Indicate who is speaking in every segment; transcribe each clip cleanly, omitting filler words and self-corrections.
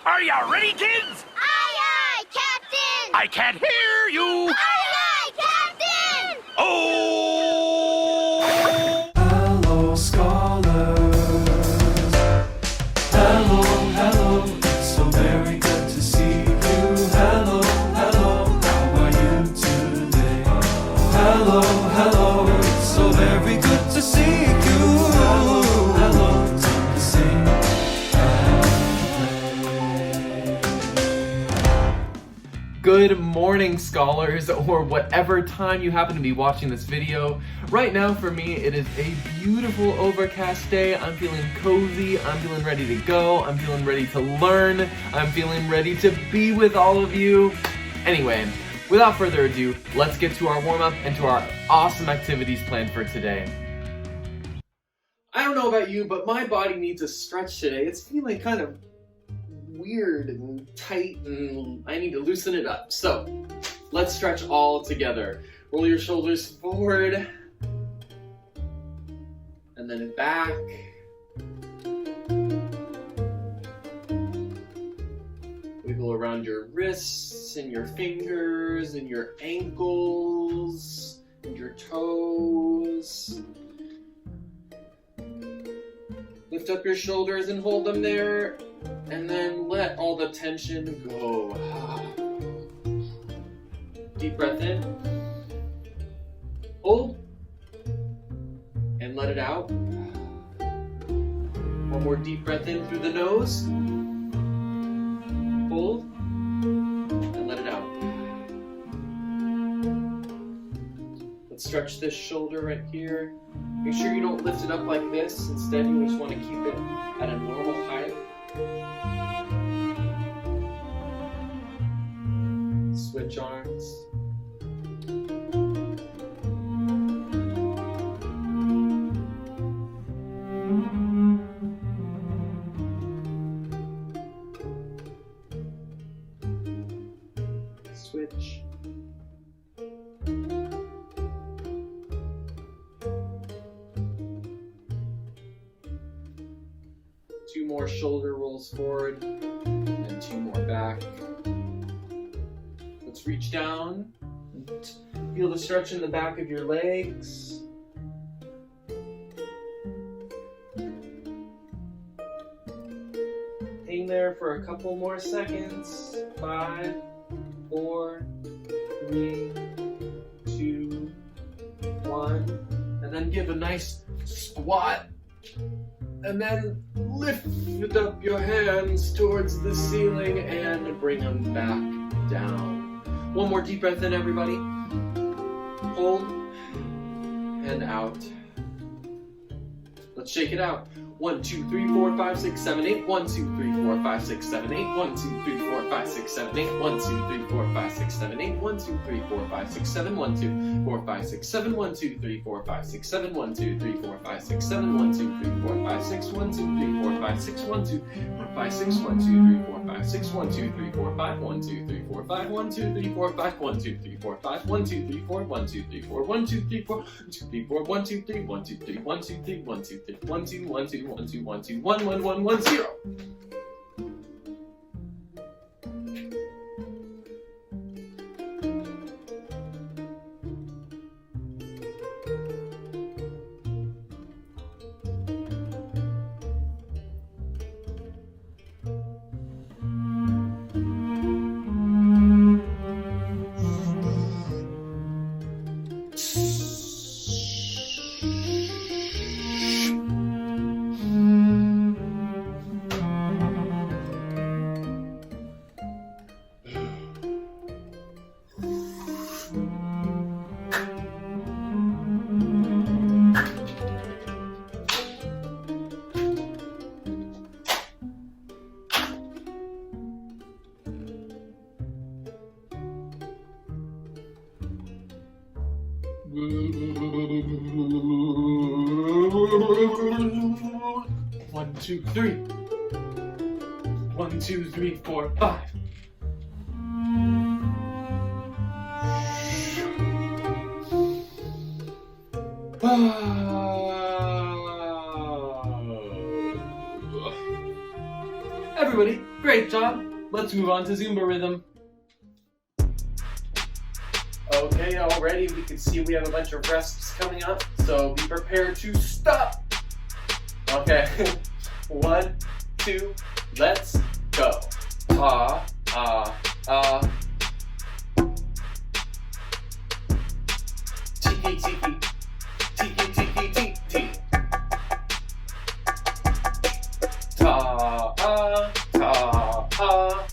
Speaker 1: Are you ready, kids?
Speaker 2: Aye, aye, Captain!
Speaker 1: I can't hear you.
Speaker 2: Aye, aye, Captain!
Speaker 1: Oh!
Speaker 3: Hello, scholars. Hello, hello. It's so very good to see you. Hello, hello. How are you today? Hello, hello. It's so very good to see you. Hello, hello. Time to sing and play.
Speaker 4: Good morning, scholars, or whatever time you happen to be watching this video. Right now, for me, it is a beautiful overcast day. I'm feeling cozy, I'm feeling ready to go, I'm feeling ready to learn, I'm feeling ready to be with all of you. Anyway, without further ado, let's get to our warm-up and to our awesome activities planned for today. I don't know about you, but my body needs a stretch today. It's feeling kind of weird and tight, and I need to loosen it up. So let's stretch all together. Roll your shoulders forward and then back. Wiggle around your wrists and your fingers and your ankles and your toes. Lift up your shoulders and hold them there. And then let all the tension go. Deep breath in. Hold. And let it out. One more deep breath in through the nose. Hold. And let it out. Let's stretch this shoulder right here. Make sure you don't lift it up like this. Instead, you just want to keep it at a normal height. Switch arms. Switch. Two more shoulder rolls forward and two more back. Let's reach down and feel the stretch in the back of your legs. Hang there for a couple more seconds. 5, 4, 3, 2, 1. And then give a nice squat. And then lift up your hands towards the ceiling and bring them back down. One more deep breath in, everybody. Hold and out. Let's shake it out. 1, 2, 3, 4, 5, 6, 7, 8. 1, 2, 3, 4, 5, 6, 7, 8. 1, 2, 3, 4, 5, 6, 7, 8. 1, 2, 3, 4, 5, 6, 7, 8. 1, 2, 3, 4, 5, 6, 7. 1, 2, 4, 5, 6, 7. 1, 2, 3, 4, 5, 6, 7. 1, 2, 3, 4, 5, 6, 7. 1, 2, 3, 4, 5, 6. 1, 2, 3, 4, 5, 6. 1, 2, 4, 5, 6. 1, 2, 3, 4, 5, 6. 1, 2, 3, 4, 5. 1, 2, 3, 4, 5. 1, 2, 3, 4, 5. 1, 2, 3, 4, 5. 1, 2, 3, 4. 1, 2, 3, 4. 1, 2, 3, 4. 1, 2, 3, 4. 1, 2, 3. 1, 2, 3. 1, 2, 3. 1, 2, 3. 1, 2, 1, 2, 1, 2, 1, 2, 1, 1, 1, 1, 0. One, two, three. 1, 2, 3, 4, 5. everybody. Great job. Let's move on to Zumba rhythm. Okay, already we can see we have a bunch of rests coming up, so be prepared to stop. Okay, 1, 2, let's go. Ah, ah, ah. Tiki, tiki, tiki, tiki, tiki. Ta, ah, ta, ah.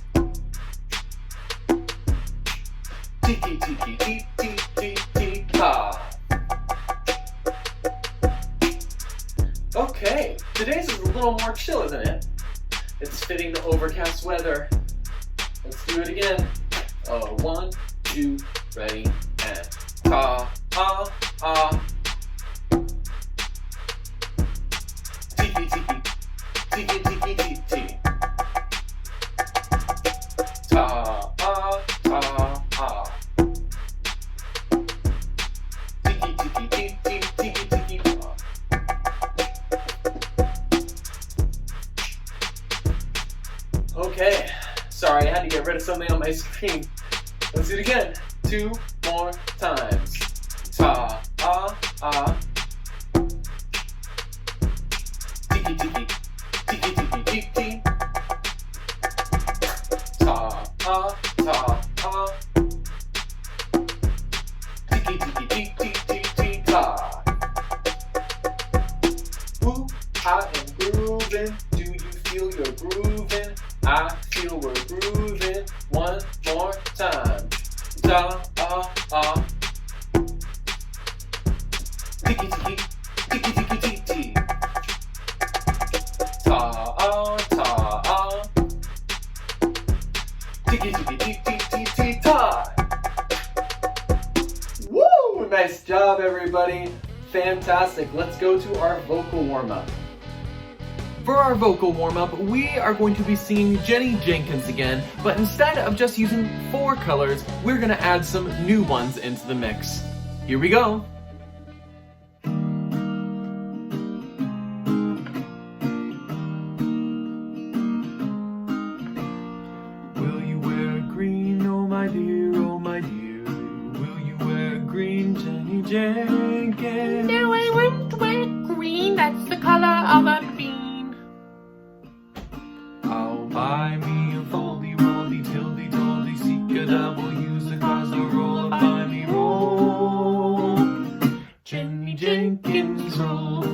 Speaker 4: Tiki, tiki, tiki, tiki, tiki, ta. Okay, today's is a little more chill, isn't it? It's fitting the overcast weather. Let's do it again. 1, 2, ready, and ta, ah, ah. Tiki, tiki, tiki, tiki, tiki. Ta, ah, ta, ah. Tiki, tiki, tiki, tiki, tiki, ta. Okay, sorry, I had to get rid of something on my screen. Let's do it again. 2 more times. Ta, ah, ah. Tiki, tiki, tiki, tiki, tiki. Ta, ah, ta, ah. Tiki, tiki, tiki, tiki, tiki, ta. Woo, I am grooving. Do you feel you're grooving? I feel we're grooving. 1 more time. Ta, ah, ah. Tiki, tiki, tiki, tiki, tiki. Ta, ah, ta, ah. Tiki, tiki, tiki, tiki, tiki, ta. Woo! Nice job, everybody. Fantastic. Let's go to our vocal warm-up. For our vocal warm-up, we are going to be singing Jenny Jenkins again, but instead of just using 4 colors, we're going to add some new ones into the mix. Here we go. Will you wear green, oh my dear, oh my dear? Will you wear green, Jenny Jenkins?
Speaker 5: No, I won't wear green. That's the color of a bean.
Speaker 4: I'll buy me a foldy, roldy, tildy, toldy, seek a double, use a casserole, buy me roll. Jenny Jenkins roll.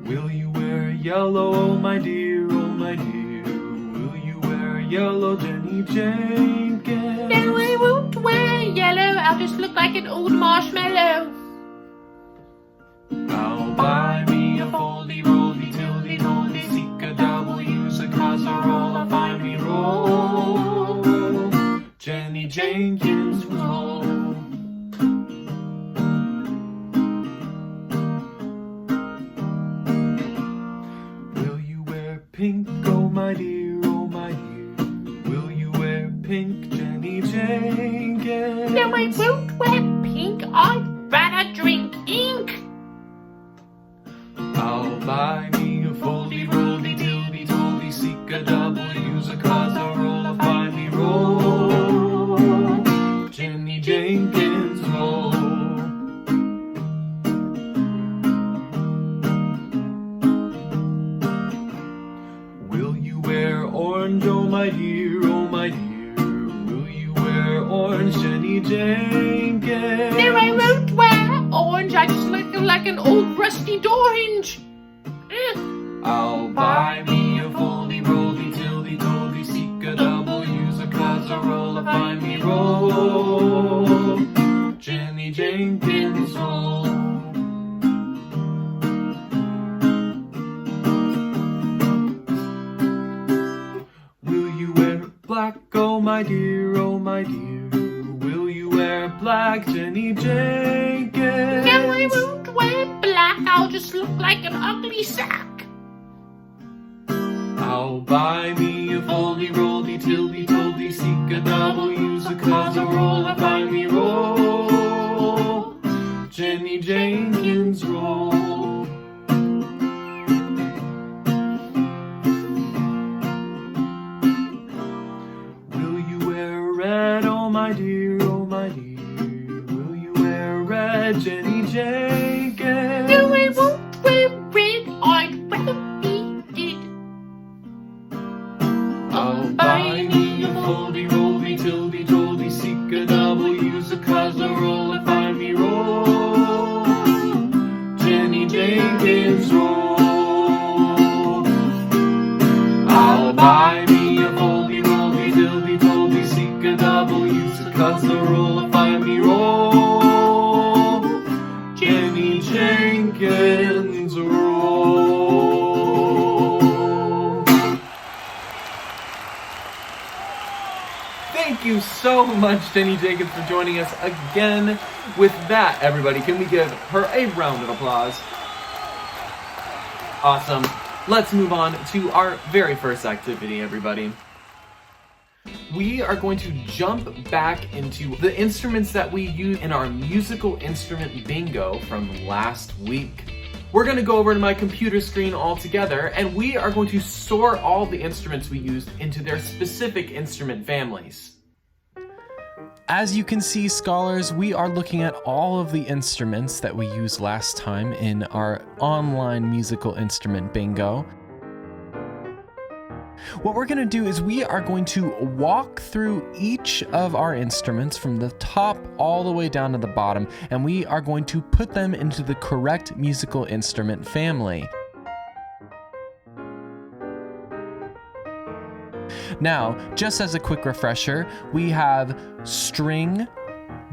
Speaker 4: Will you wear yellow, oh my dear, oh my dear? Will you wear yellow, Jenny Jenkins?
Speaker 5: No, I won't wear yellow. I'll just look like an old marshmallow.
Speaker 4: I'll buy me a foldy, roldy, tildy, toldy, seek a double, use a casserole, find me roll. Jenny Jenkins roll. Will you wear pink, oh my dear, oh my dear? Will you wear pink, Jenny Jenkins?
Speaker 5: No, I won't wear pink. I'd rather drink ink.
Speaker 4: I'll buy me a foldy, roldy, tildy, toldy, seek a double, use a casserole, find me roll. Jenny Jenkins roll. Will you wear orange, oh my dear, oh my dear? Will you wear orange, Jenny Jenkins?
Speaker 5: No, I won't wear orange. I just look like an old rusty orange.
Speaker 4: I'll buy me a foldy, roldy, tildy, toldy, seek a double, use a casserole, find me roll. Jenny Jenkins roll. Will you wear black, oh my dear, oh my dear? Will you wear black, Jenny Jenkins?
Speaker 5: No, I won't wear black. I'll just look like an ugly sack.
Speaker 4: I'll buy me a foldy, roldy, tildy, toldy, seek a double, use a casserole, find me roll. Jenny Jenkins
Speaker 3: Jenkins roll. Will you wear red, oh my dear, oh my dear? Will you wear red, Jenny Jenkins?
Speaker 5: No, I won't wear red. I'd rather be dead.
Speaker 3: I'll buy me a foldy, roldy, tildy, toldy, seek a double, use a casserole, and find me roll. Jenny Jenkins roll. I'll buy me a foldy, roldy, tildy, toldy, seek a double, use a casserole, and find me roll. Jenny Jenkins roll.
Speaker 4: Thank you so much, Jenny Jenkins, for joining us again. With that, everybody, can we give her a round of applause? Awesome. Let's move on to our very first activity, everybody. We are going to jump back into the instruments that we used in our musical instrument bingo from last week. We're going to go over to my computer screen all together, and we are going to sort all the instruments we used into their specific instrument families. As you can see, scholars, we are looking at all of the instruments that we used last time in our online musical instrument bingo. What we're going to do is we are going to walk through each of our instruments from the top all the way down to the bottom, and we are going to put them into the correct musical instrument family. Now, just as a quick refresher, we have string,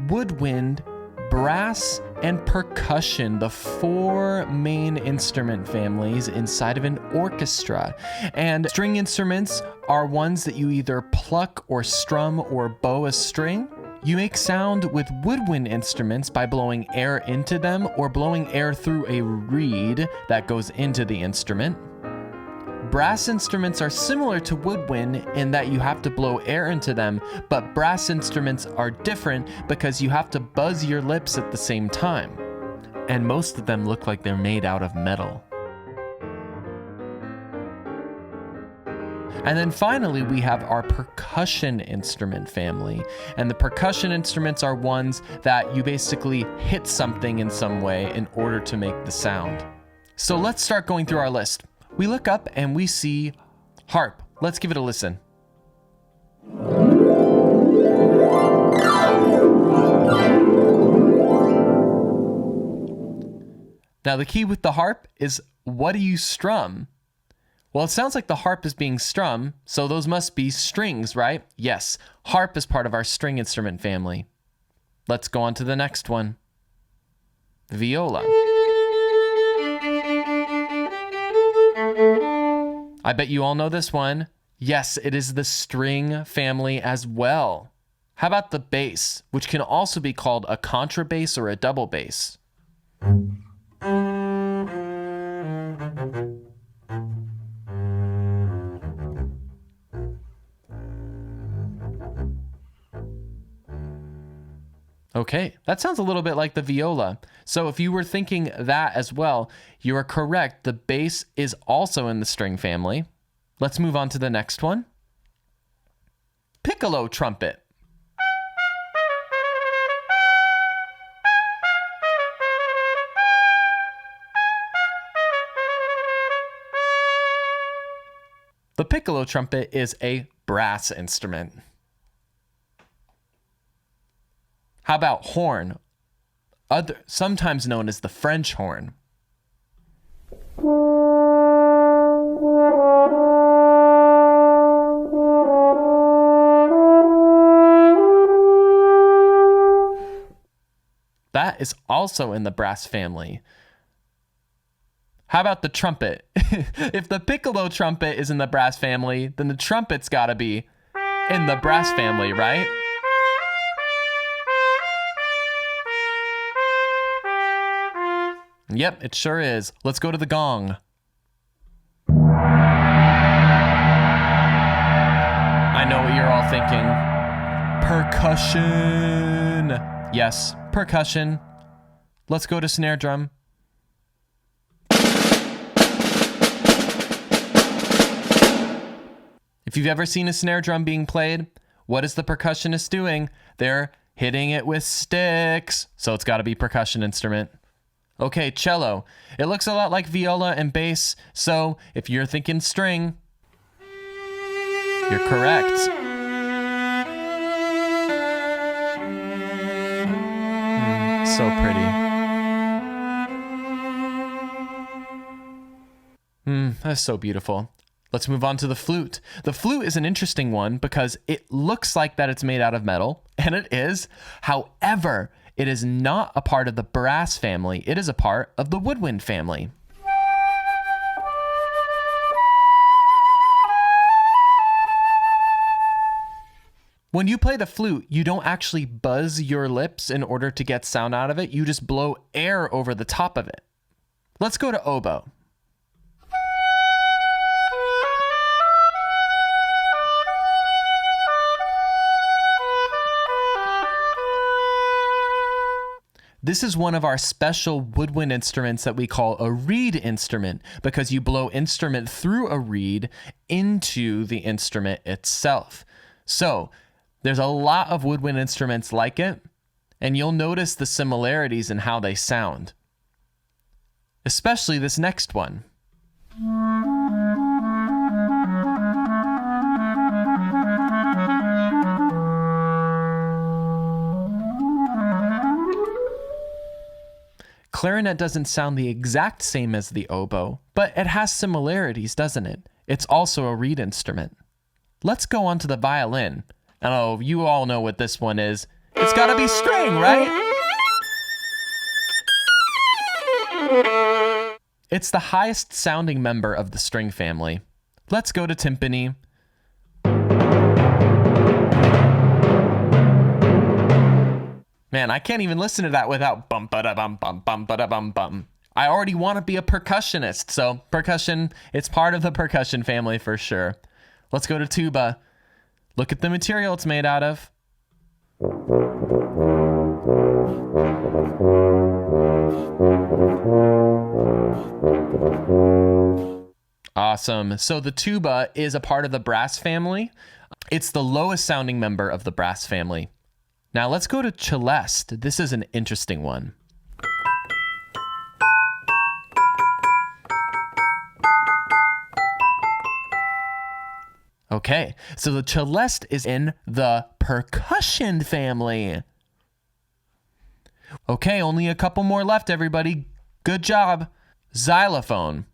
Speaker 4: woodwind, brass, and percussion, the four main instrument families inside of an orchestra. And string instruments are ones that you either pluck or strum or bow a string. You make sound with woodwind instruments by blowing air into them or blowing air through a reed that goes into the instrument. Brass instruments are similar to woodwind in that you have to blow air into them, but brass instruments are different because you have to buzz your lips at the same time. And most of them look like they're made out of metal. And then finally, we have our percussion instrument family. And the percussion instruments are ones that you basically hit something in some way in order to make the sound. So let's start going through our list. We look up and we see harp. Let's give it a listen. Now the key with the harp is, what do you strum? Well, it sounds like the harp is being strummed, so those must be strings, right? Yes, harp is part of our string instrument family. Let's go on to the next one. Viola. I bet you all know this one. Yes, it is the string family as well. How about the bass, which can also be called a contrabass or a double bass? Okay, that sounds a little bit like the viola. So if you were thinking that as well, you are correct. The bass is also in the string family. Let's move on to the next one. Piccolo trumpet. The piccolo trumpet is a brass instrument. How about horn? Sometimes known as the French horn. That is also in the brass family. How about the trumpet? If the piccolo trumpet is in the brass family, then the trumpet's gotta be in the brass family, right? Yep, it sure is. Let's go to the gong. I know what you're all thinking. Percussion. Yes, percussion. Let's go to snare drum. If you've ever seen a snare drum being played, what is the percussionist doing? They're hitting it with sticks, so it's got to be percussion instrument. Okay, cello. It looks a lot like viola and bass, so if you're thinking string, you're correct. So pretty. That's so beautiful. Let's move on to the flute. The flute is an interesting one because it looks like that it's made out of metal, and it is. However, it is not a part of the brass family. It is a part of the woodwind family. When you play the flute, you don't actually buzz your lips in order to get sound out of it. You just blow air over the top of it. Let's go to oboe. This is one of our special woodwind instruments that we call a reed instrument because you blow instrument through a reed into the instrument itself. So there's a lot of woodwind instruments like it, and you'll notice the similarities in how they sound, especially this next one. Clarinet doesn't sound the exact same as the oboe, but it has similarities, doesn't it? It's also a reed instrument. Let's go on to the violin. And oh, you all know what this one is. It's gotta be string, right? It's the highest sounding member of the string family. Let's go to timpani. Man, I can't even listen to that without bum ba da bum bum bum ba da bum bum. I already want to be a percussionist, so percussion, it's part of the percussion family for sure. Let's go to tuba. Look at the material it's made out of. Awesome. So the tuba is a part of the brass family. It's the lowest sounding member of the brass family. Now let's go to celeste. This is an interesting one. Okay, so the celeste is in the percussion family. Okay, only a couple more left, everybody. Good job. Xylophone.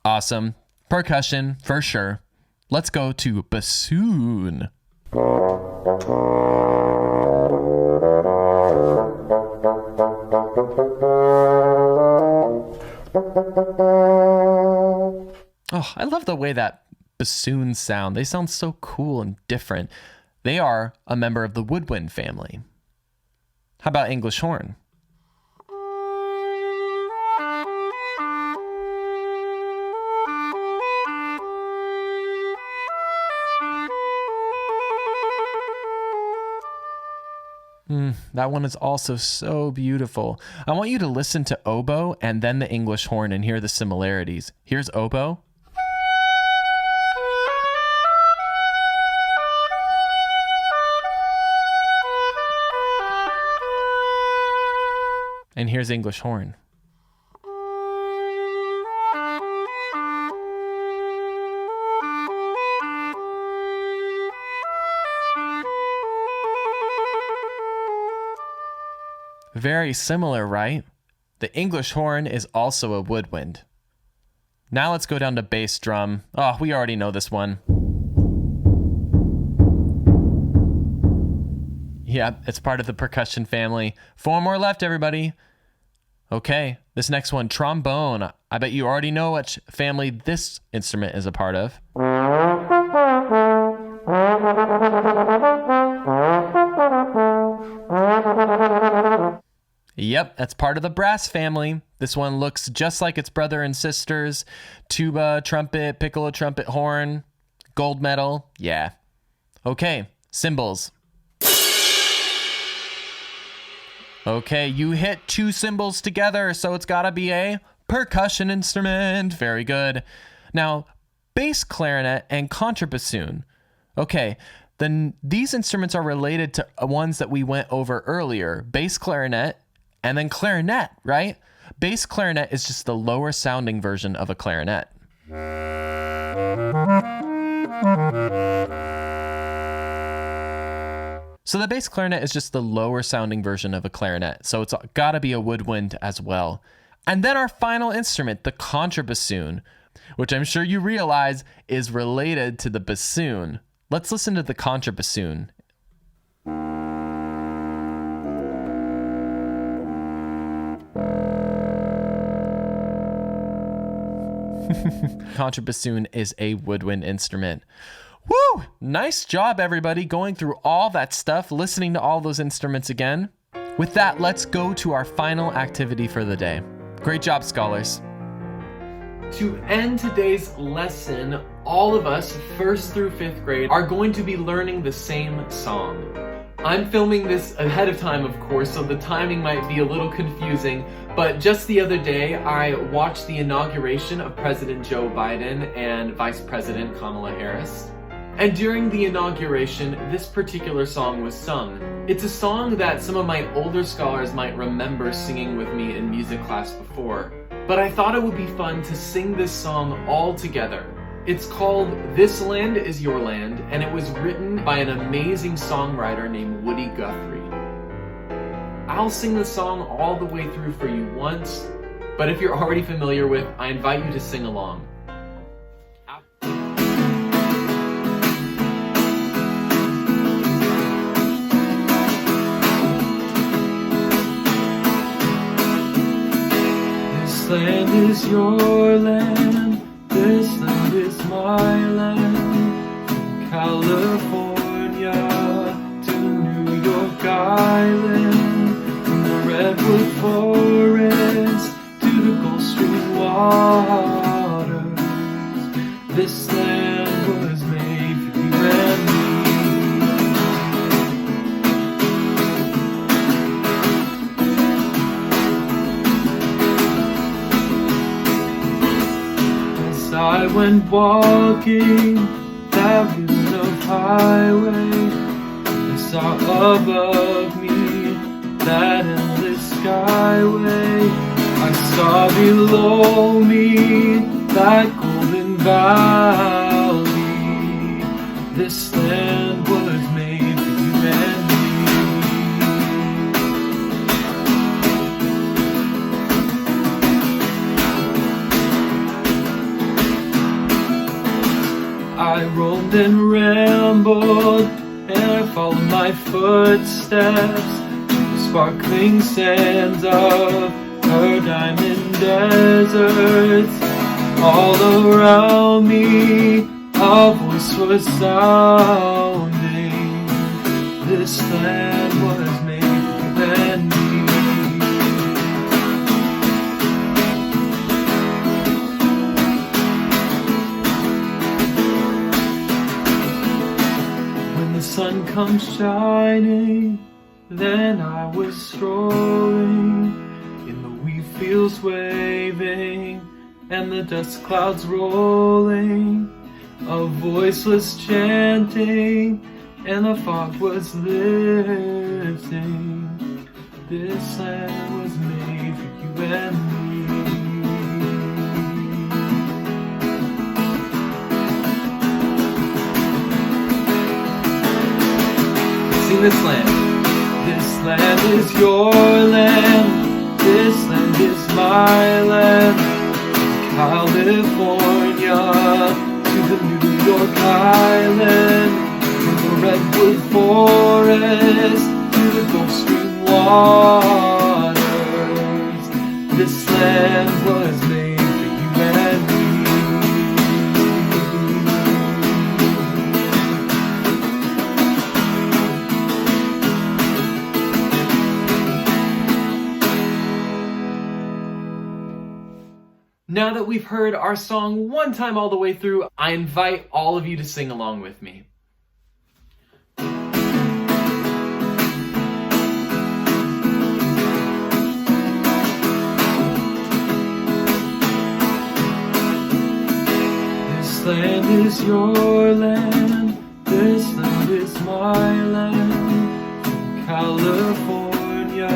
Speaker 4: Awesome. Percussion, for sure. Let's go to bassoon. Oh, I love the way that bassoons sound. They sound so cool and different. They are a member of the woodwind family. How about English horn? That one is also so beautiful. I want you to listen to oboe and then the English horn and hear the similarities. Here's oboe. And here's English horn. Very similar, right? The English horn is also a woodwind. Now let's go down to bass drum. Oh, we already know this one. Yep, it's part of the percussion family. 4 more left, everybody. Okay, this next one, trombone. I bet you already know which family this instrument is a part of. Yep, that's part of the brass family. This one looks just like its brother and sisters. Tuba, trumpet, piccolo trumpet, horn, gold medal. Yeah. Okay, cymbals. Okay, you hit two cymbals together, so it's gotta be a percussion instrument. Very good. Now, bass clarinet and contrabassoon. Okay, then these instruments are related to ones that we went over earlier. Bass clarinet and then clarinet, right? Bass clarinet is just the lower sounding version of a clarinet. So the bass clarinet is just the lower sounding version of a clarinet. So it's gotta be a woodwind as well. And then our final instrument, the contrabassoon, which I'm sure you realize is related to the bassoon. Let's listen to the contrabassoon. Contrabassoon is a woodwind instrument. Woo! Nice job, everybody, going through all that stuff, listening to all those instruments again. With that, let's go to our final activity for the day. Great job, scholars. To end today's lesson, all of us, 1st through 5th grade, are going to be learning the same song. I'm filming this ahead of time, of course, so the timing might be a little confusing, but just the other day, I watched the inauguration of President Joe Biden and Vice President Kamala Harris. And during the inauguration, this particular song was sung. It's a song that some of my older scholars might remember singing with me in music class before. But I thought it would be fun to sing this song all together. It's called This Land Is Your Land, and it was written by an amazing songwriter named Woody Guthrie. I'll sing the song all the way through for you once, but if you're already familiar with, I invite you to sing along.
Speaker 3: This land is your land, this land is my land. From California to New York Island, from the Redwood Forest to the Gulf Stream waters. This land was made for you and me. I went walking that vision of highway. I saw above me that endless skyway. I saw below me that golden valley. This land was made for you and me. I roamed and rambled, and I followed my footsteps to the sparkling sands of her diamond deserts. All around me, a voice was sounding. This land was made for you and me. The sun comes shining, then I was strolling in the wheat fields waving, and the dust clouds rolling. A voice was chanting, and the fog was lifting. This land was made for you and me. Sing this land. This land is your land. This land is my land. From California to the New York Island, from the Redwood Forest to the Gulf Stream waters. This land was made for you and me.
Speaker 4: Now that we've heard our song one time all the way through, I invite all of you to sing along with me.
Speaker 3: land is your land, this land is my land. From California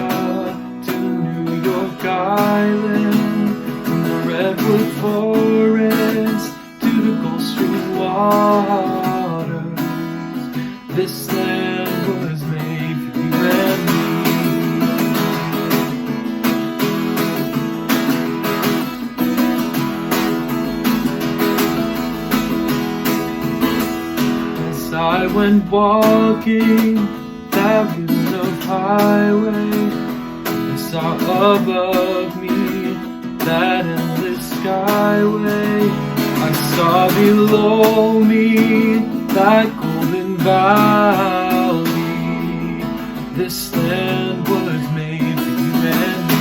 Speaker 3: to New York Island, from the redwood forest to the Gulf Stream waters, this land was made for you and me. I went walking that vision of highway, I saw above me that endless skyway. I saw below me that golden valley. This land was made for you and me.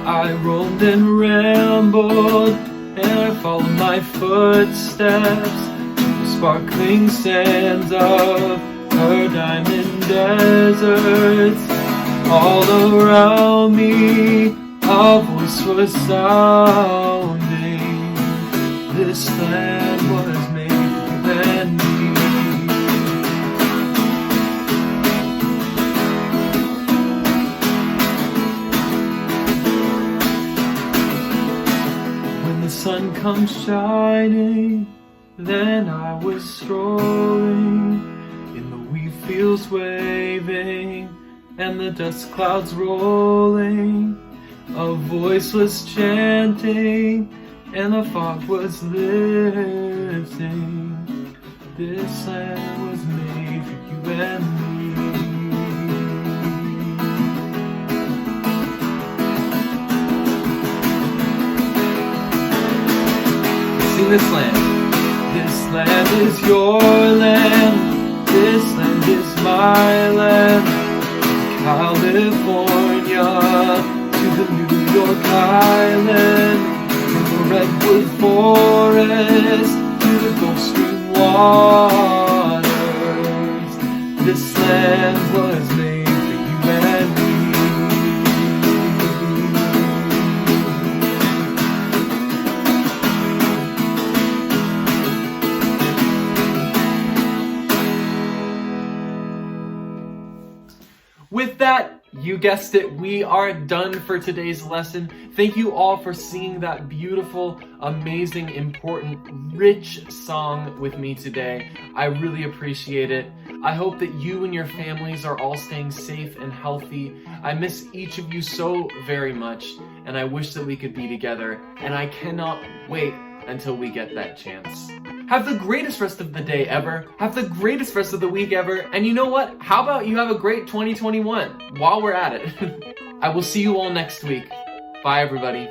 Speaker 3: I roamed and rambled, and I followed my footsteps to the sparkling sands of her diamond deserts. All around me, a voice was sounding. This land was made for you and me. The sun comes shining, then I was strolling in the wheat fields waving, and the dust clouds rolling. A voice was chanting, and the fog was lifting. This land was made for you and me. This land. This land is your land, this land is my land. From California to the New York Island, from the redwood forest to the Gulf Stream waters, this land was made for you and me.
Speaker 4: With that, you guessed it, we are done for today's lesson. Thank you all for singing that beautiful, amazing, important, rich song with me today. I really appreciate it. I hope that you and your families are all staying safe and healthy. I miss each of you so very much, and I wish that we could be together, and I cannot wait until we get that chance. Have the greatest rest of the day ever. Have the greatest rest of the week ever. And you know what? How about you have a great 2021 while we're at it? I will see you all next week. Bye, everybody.